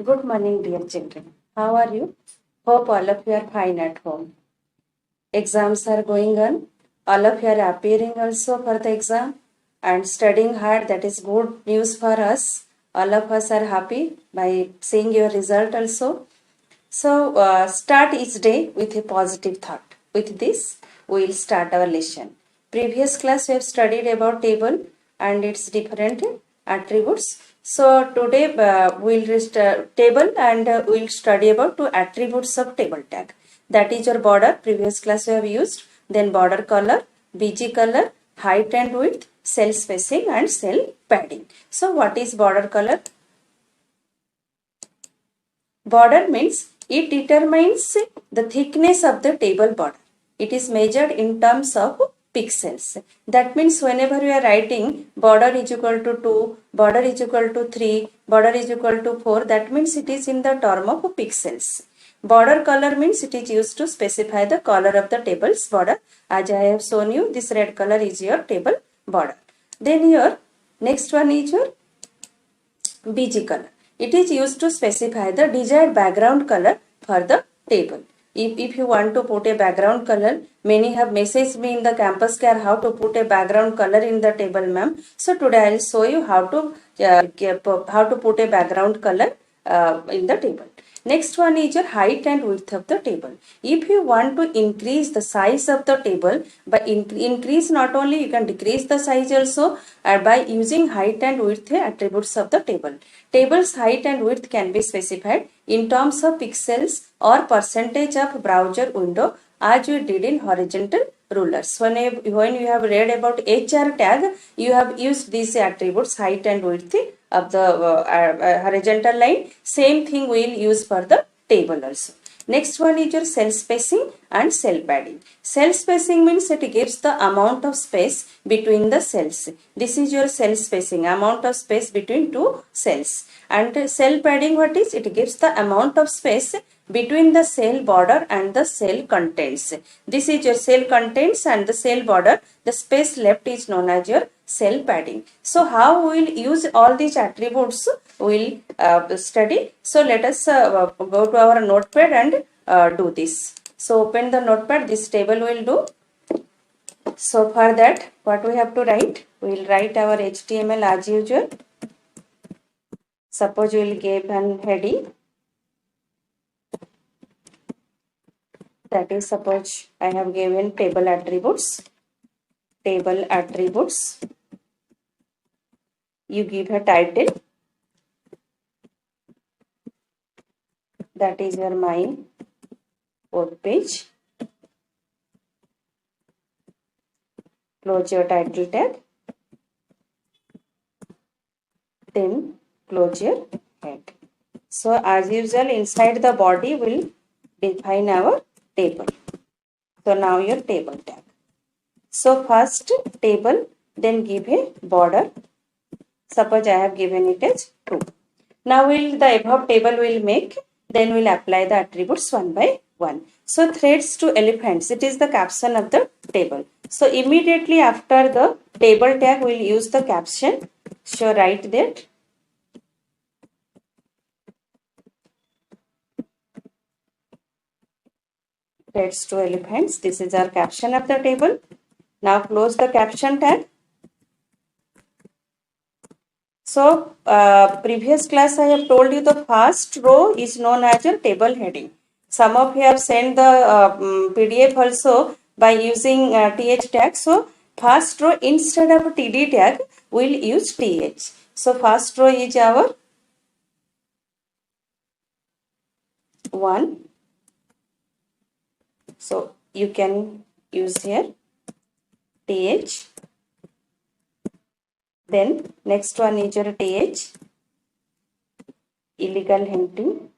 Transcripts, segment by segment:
Good morning, dear children. How are you? Hope all of you are fine at home. Exams are going on. All of you are appearing also for the exam and studying hard. That is good news for us. All of us are happy by seeing your result also. So, start each day with a positive thought. With this, we will start our lesson. Previous class we have studied about table and its different attributes. So, today we will table and we will study about two attributes of table tag. That is your border. Previous class we have used. Then border color, BG color, height and width, cell spacing and cell padding. So, what is border color? Border means it determines the thickness of the table border. It is measured in terms of pixels. That means whenever you are writing border is equal to 2, border is equal to 3, border is equal to 4, that means it is in the term of pixels. Border color means it is used to specify the color of the table's border. As I have shown you, this red color is your table border. Then your next one is your BG color. It is used to specify the desired background color for the table. If you want to put a background color, many have messaged me in the campus care how to put a background color in the table, ma'am. So today I will show you how to put a background color in the table. Next one is your height and width of the table. If you want to increase the size of the table, by increase not only you can decrease the size also by using height and width attributes of the table. Table's height and width can be specified in terms of pixels or percentage of browser window as we did in horizontal rulers. When you have read about HR tag, you have used these attributes height and width of the horizontal line. Same thing we will use for the table also. Next one is your cell spacing and cell padding. Cell spacing means it gives the amount of space between the cells. This is your cell spacing, amount of space between two cells. And cell padding, what is? It gives the amount of space between the cell border and the cell contents. This is your cell contents and the cell border. The space left is known as your cell padding. So how we will use all these attributes we will study. So let us go to our notepad and do this. So open the notepad, this table will do. So for that what we have to write? We will write our HTML as usual. Suppose we will give an heading. That is, suppose I have given table attributes. Table attributes. You give a title. That is your my web page. Close your title tag. Then close your head. So as usual, inside the body will define our table. So now your table tag. So first table, then give a border. Suppose I have given it as 2. Now the above table will make, then we'll apply the attributes one by one. So threads to elephants, it is the caption of the table. So immediately after the table tag, we'll use the caption. So write that. Threads to elephants, this is our caption of the table. Now close the caption tag. So previous class I have told you the first row is known as your table heading. Some of you have sent the PDF also by using TH tag. So first row instead of TD tag we will use TH. So first row is our 1. So you can use here TH. Then next one is your TH, illegal hunting.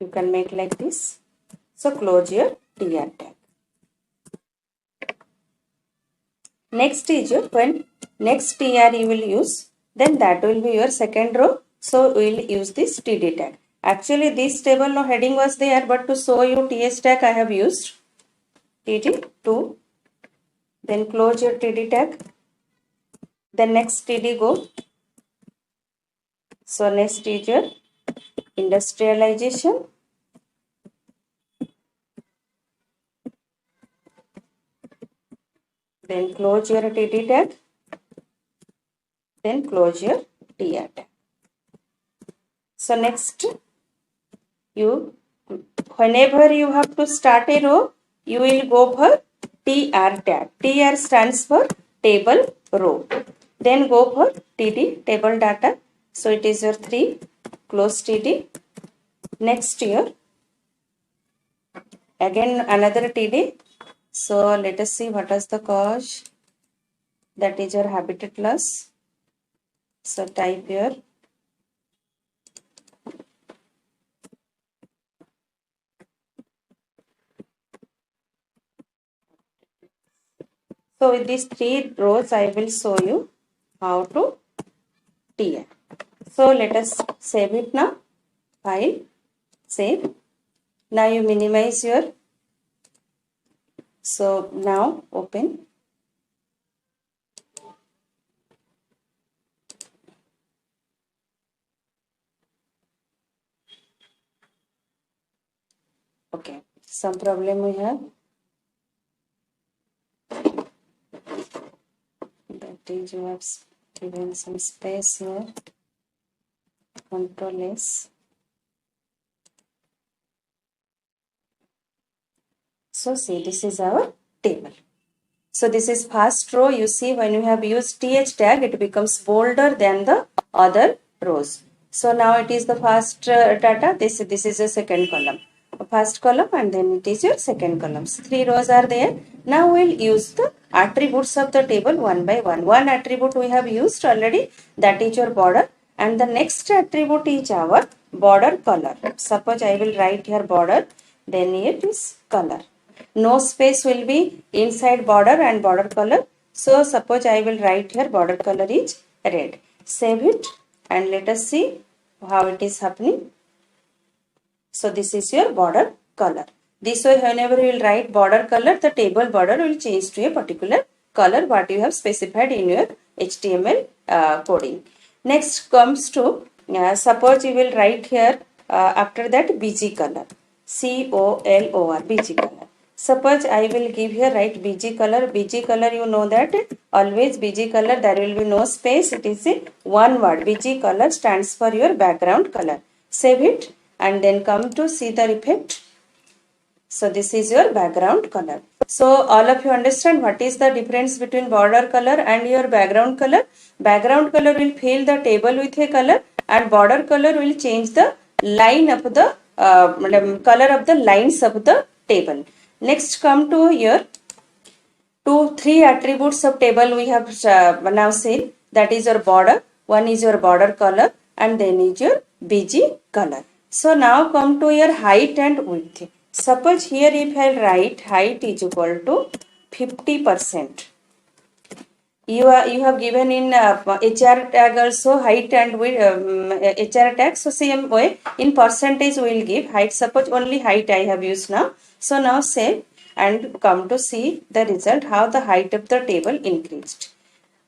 You can make like this. So close your TR tag. Next is your, when next TR you will use, then that will be your second row. So we will use this TD tag. Actually this table no heading was there, but to show you TH tag I have used. TD2, then close your TD tag, then next TD go. So next is your industrialization, then close your TD tag, then close your TR tag. So next, you whenever you have to start a row, you will go for TR tag. TR stands for table row. Then go for TD, table data. So it is your 3, close TD. Next year, again another TD. So let us see what is the cause. That is your habitat loss. So type here. So with these 3 rows, I will show you how to TR. So let us save it now. File, save. Now you minimize your. So now open. Okay, some problem we have. That is, you have given some space here. Control S. So see, this is our table. So this is first row. You see, when you have used TH tag, it becomes bolder than the other rows. So now it is the first data. This is the second column. First column, and then it is your second columns. 3 rows are there. Now we'll use the attributes of the table one by one. One attribute we have used already, that is your border, and the next attribute is our border color. Suppose I will write here border, then it is color. No space will be inside border and border color. So suppose I will write here border color is red. Save it and let us see how it is happening. So this is your border color. This way, whenever you will write border color, the table border will change to a particular color what you have specified in your HTML coding. Next comes to, suppose you will write here after that BG color. COLOR, BG color. Suppose I will give here write BG color. BG color, you know that always BG color, there will be no space. It is a one word. BG color stands for your background color. Save it and then come to see the effect. So this is your background color. So all of you understand what is the difference between border color and your background color. Background color will fill the table with a color and border color will change the line of the color of the lines of the table. Next come to here 3 attributes of table we have now seen, that is your border, one is your border color and then is your BG color. So now come to your height and width. Suppose here if I write height is equal to 50%. You have given in HR tag also height and width, HR tag. So same way in percentage we will give height. Suppose only height I have used now. So now save and come to see the result, how the height of the table increased.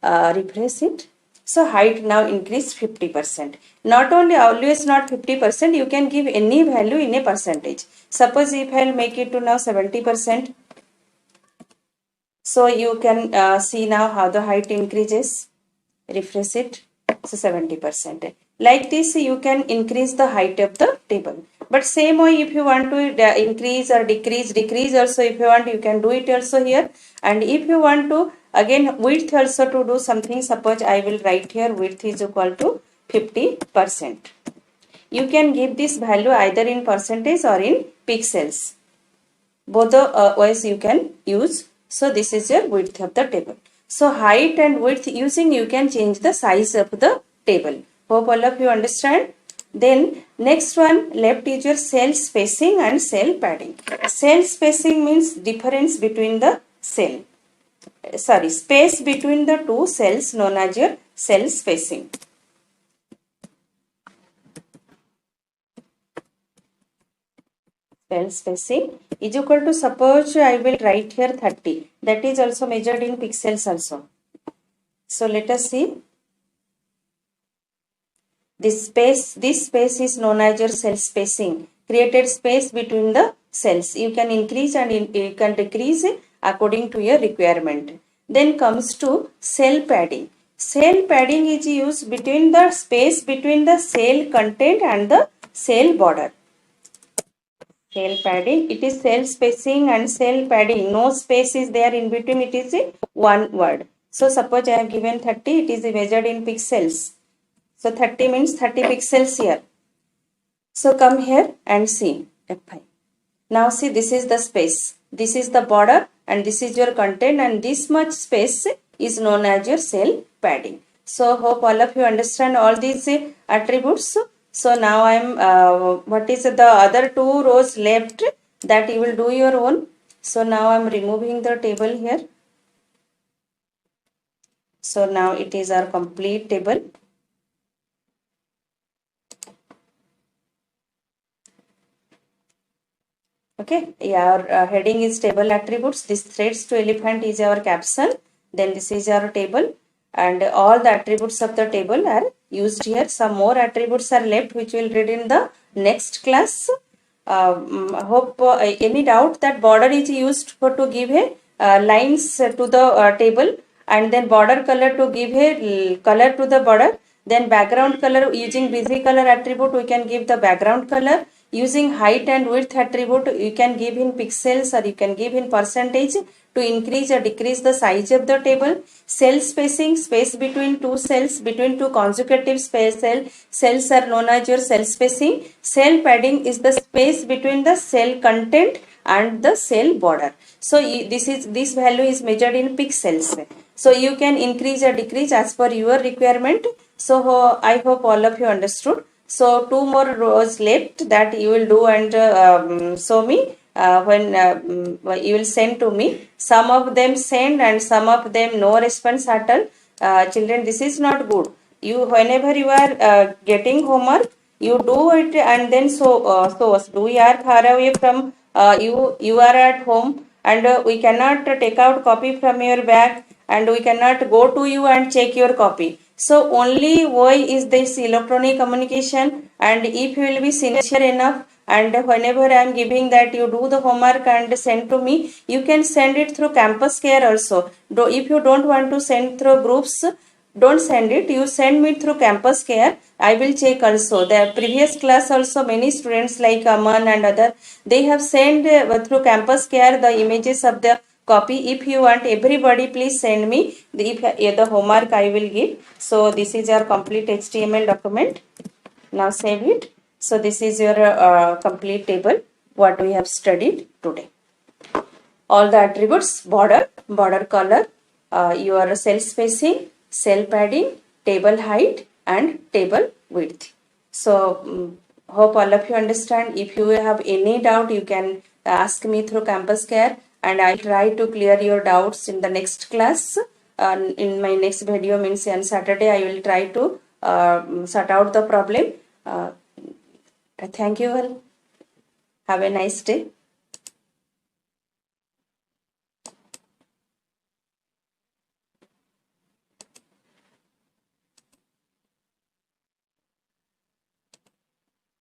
Refresh it. So height now increased 50%. Not only always not 50%, you can give any value in a percentage. Suppose if I will make it to now 70%. So you can see now how the height increases. Refresh it. So 70%. Like this, you can increase the height of the table. But same way, if you want to increase or decrease also, if you want, you can do it also here. And if you want to, again, width also to do something, suppose I will write here width is equal to 50%. You can give this value either in percentage or in pixels. Both the ways you can use. So this is your width of the table. So height and width using, you can change the size of the table. Hope all of you understand. Then next one left is your cell spacing and cell padding. Cell spacing means difference between the cell. Space between the two cells known as your cell spacing. cell spacing is equal to, suppose I will write here 30. That is also measured in pixels also. So let us see. This space is known as your cell spacing. Created space between the cells. You can increase and you can decrease according to your requirement. Then comes to cell padding. Cell padding is used between the space between the cell content and the cell border. Cell padding, it is cell spacing and cell padding. No space is there in between, it is one word. So suppose I have given 30, it is measured in pixels. So 30 means 30 pixels here. So come here and see F5. Now see, this is the space. This is the border and this is your content, and this much space is known as your cell padding. So hope all of you understand all these attributes. So now I am, what is the other two rows left, that you will do your own. So now I am removing the table here. So now it is our complete table. Okay, our heading is table attributes. This threads to elephant is our caption. Then this is our table, and all the attributes of the table are used here. Some more attributes are left, which we'll read in the next class. Hope any doubt that border is used for to give a lines to the table, and then border color to give a color to the border. Then background color, using busy color attribute we can give the background color. Using height and width attribute, you can give in pixels or you can give in percentage to increase or decrease the size of the table. Cell spacing, space between two cells, between two consecutive cells are known as your cell spacing. Cell padding is the space between the cell content and the cell border. So this value is measured in pixels. So you can increase or decrease as per your requirement. So I hope all of you understood. So two more rows left that you will do and show me when you will send to me. Some of them send and some of them no response at all. Children, this is not good. You, whenever you are getting homework, you do it and then so we are far away from you are at home, and we cannot take out copy from your bag, and we cannot go to you and check your copy. So only way is this electronic communication, and if you will be sincere enough, and whenever I am giving that you do the homework and send to me, you can send it through Campus Care also. If you don't want to send through groups, don't send it, you send me through Campus Care. I will check also. The previous class also many students like Aman and other, they have sent through Campus Care the images of the copy. If you want, everybody please send me the homework I will give. So this is your complete HTML document. Now save it. So this is your complete table what we have studied today. All the attributes: border color, your cell spacing, cell padding, table height and table width. So hope all of you understand. If you have any doubt, you can ask me through Campus Care, and I'll try to clear your doubts in the next class. In my next video, means on Saturday, I will try to sort out the problem. Thank you all. Have a nice day.